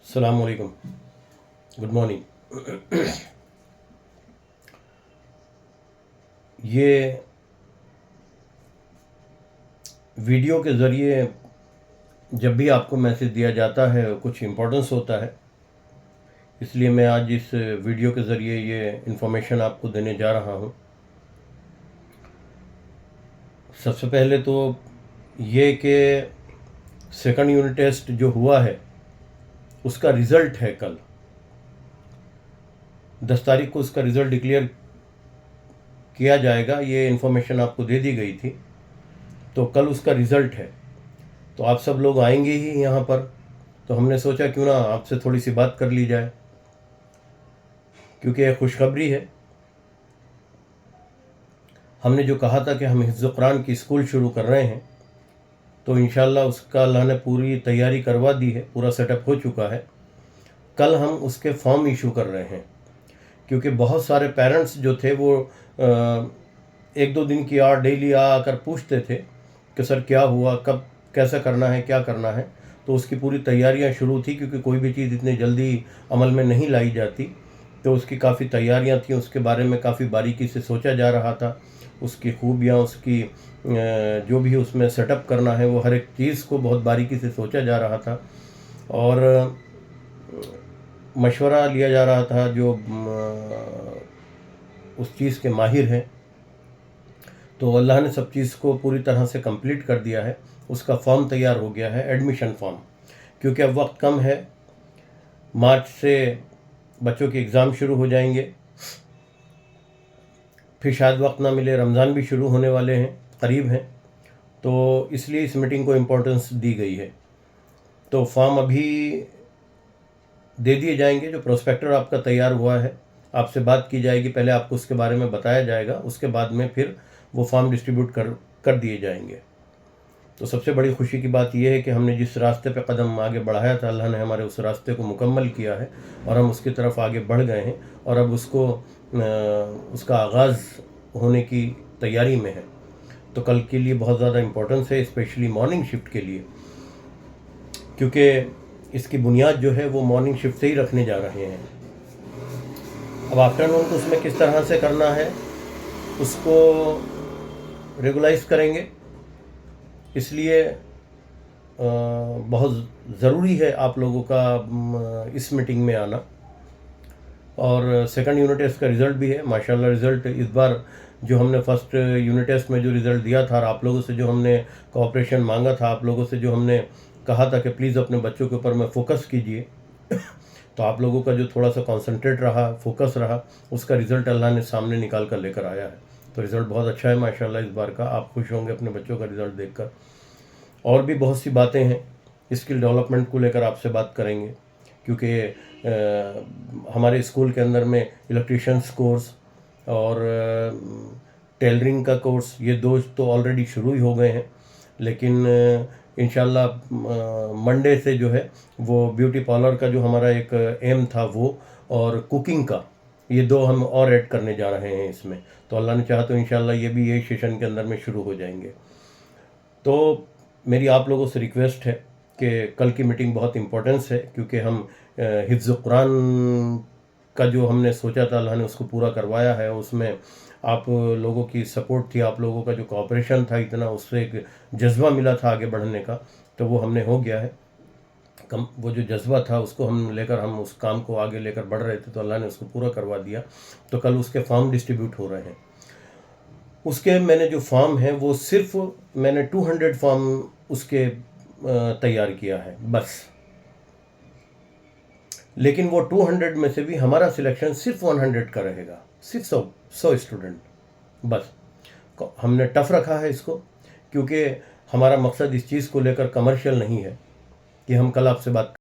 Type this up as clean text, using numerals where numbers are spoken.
السلام علیکم، good morning. یہ ویڈیو کے ذریعے جب بھی آپ کو میسج دیا جاتا ہے کچھ امپورٹنس ہوتا ہے، اس لیے میں آج اس ویڈیو کے ذریعے یہ انفارمیشن آپ کو دینے جا رہا ہوں۔ سب سے پہلے تو یہ کہ سیکنڈ یونٹ ٹیسٹ جو ہوا ہے اس کا رزلٹ ہے کل 10 تاریخ کو اس کا رزلٹ ڈکلیئر کیا جائے گا۔ یہ انفارمیشن آپ کو دے دی گئی تھی، تو کل اس کا رزلٹ ہے، تو آپ سب لوگ آئیں گے ہی یہاں پر، تو ہم نے سوچا کیوں نہ آپ سے تھوڑی سی بات کر لی جائے، کیونکہ ایک خوشخبری ہے۔ ہم نے جو کہا تھا کہ ہم حفظ قرآن کی اسکول شروع کر رہے ہیں، تو انشاءاللہ اس کا اللہ نے پوری تیاری کروا دی ہے، پورا سیٹ اپ ہو چکا ہے۔ کل ہم اس کے فارم ایشو کر رہے ہیں، کیونکہ بہت سارے پیرنٹس جو تھے وہ ایک دو دن کی ڈیلی آ کر پوچھتے تھے کہ سر کیا ہوا، کب کیسا کرنا ہے، کیا کرنا ہے۔ تو اس کی پوری تیاریاں شروع تھی، کیونکہ کوئی بھی چیز اتنی جلدی عمل میں نہیں لائی جاتی، تو اس کی کافی تیاریاں تھیں، اس کے بارے میں کافی باریکی سے سوچا جا رہا تھا، اس کی خوبیاں، اس کی جو بھی اس میں سیٹ اپ کرنا ہے، وہ ہر ایک چیز کو بہت باریکی سے سوچا جا رہا تھا، اور مشورہ لیا جا رہا تھا جو اس چیز کے ماہر ہیں۔ تو اللہ نے سب چیز کو پوری طرح سے کمپلیٹ کر دیا ہے۔ اس کا فارم تیار ہو گیا ہے، ایڈمیشن فارم، کیونکہ اب وقت کم ہے، مارچ سے بچوں کے اگزام شروع ہو جائیں گے، پھر شاید وقت نہ ملے، رمضان بھی شروع ہونے والے ہیں، قریب ہیں، تو اس لیے اس میٹنگ کو امپورٹنس دی گئی ہے۔ تو فارم ابھی دے دیے جائیں گے، جو پروسپیکٹر آپ کا تیار ہوا ہے، آپ سے بات کی جائے گی، پہلے آپ کو اس کے بارے میں بتایا جائے گا، اس کے بعد میں پھر وہ فارم ڈسٹریبیوٹ کر دیے جائیں گے۔ تو سب سے بڑی خوشی کی بات یہ ہے کہ ہم نے جس راستے پہ قدم آگے بڑھایا تھا، اللہ نے ہمارے اس راستے کو مکمل کیا ہے، اور ہم اس کی طرف آگے بڑھ گئے ہیں، اور اب اس کا آغاز ہونے کی تیاری میں ہے۔ تو کل کے لیے بہت زیادہ امپورٹنس ہے، اسپیشلی مارننگ شفٹ کے لیے، کیونکہ اس کی بنیاد جو ہے وہ مارننگ شفٹ سے ہی رکھنے جا رہے ہیں۔ اب آفٹرنون کو اس میں کس طرح سے کرنا ہے، اس کو ریگولائز کریں گے، اس لیے بہت ضروری ہے آپ لوگوں کا اس میٹنگ میں آنا۔ اور سیکنڈ یونٹ ٹیسٹ کا رزلٹ بھی ہے، ماشاءاللہ رزلٹ اس بار جو ہم نے فرسٹ یونٹ ٹیسٹ میں جو رزلٹ دیا تھا، اور آپ لوگوں سے جو ہم نے کوآپریشن مانگا تھا، آپ لوگوں سے جو ہم نے کہا تھا کہ پلیز اپنے بچوں کے اوپر میں فوکس کیجئے، تو آپ لوگوں کا جو تھوڑا سا کانسنٹریٹ رہا، فوکس رہا، اس کا رزلٹ اللہ نے سامنے نکال کر لے کر آیا ہے۔ تو رزلٹ بہت اچھا ہے ماشاءاللہ اس بار کا، آپ خوش ہوں گے اپنے بچوں کا رزلٹ دیکھ کر۔ اور بھی بہت سی باتیں ہیں، اسکل ڈیولپمنٹ کو لے کر آپ سے بات کریں گے، کیونکہ ہمارے اسکول کے اندر میں الیکٹریشنس کورس اور ٹیلرنگ کا کورس، یہ دو تو آلریڈی شروع ہی ہو گئے ہیں، لیکن انشاءاللہ منڈے سے جو ہے وہ بیوٹی پارلر کا جو ہمارا ایک ایم تھا وہ، اور کوکنگ کا، یہ دو ہم اور ایڈ کرنے جا رہے ہیں اس میں، تو اللہ نے چاہا تو انشاءاللہ یہ بھی ایک سیشن کے اندر میں شروع ہو جائیں گے۔ تو میری آپ لوگوں سے ریکویسٹ ہے کہ کل کی میٹنگ بہت امپورٹنس ہے، کیونکہ ہم حفظ قرآن کا جو ہم نے سوچا تھا، اللہ نے اس کو پورا کروایا ہے، اس میں آپ لوگوں کی سپورٹ تھی، آپ لوگوں کا جو کوآپریشن تھا اتنا، اس سے ایک جذبہ ملا تھا آگے بڑھنے کا، تو وہ ہم نے ہو گیا ہے۔ وہ جو جذبہ تھا اس کو ہم لے کر، ہم اس کام کو آگے لے کر بڑھ رہے تھے، تو اللہ نے اس کو پورا کروا دیا۔ تو کل اس کے فارم ڈسٹریبیوٹ ہو رہے ہیں۔ اس کے میں نے جو فارم ہیں وہ صرف میں نے 200 فارم اس کے تیار کیا ہے بس، لیکن وہ 200 میں سے بھی ہمارا سلیکشن صرف 100 کا رہے گا، صرف 100 اسٹوڈنٹ بس۔ ہم نے ٹف رکھا ہے اس کو، کیونکہ ہمارا مقصد اس چیز کو لے کر کمرشل نہیں ہے کہ ہم کل آپ سے بات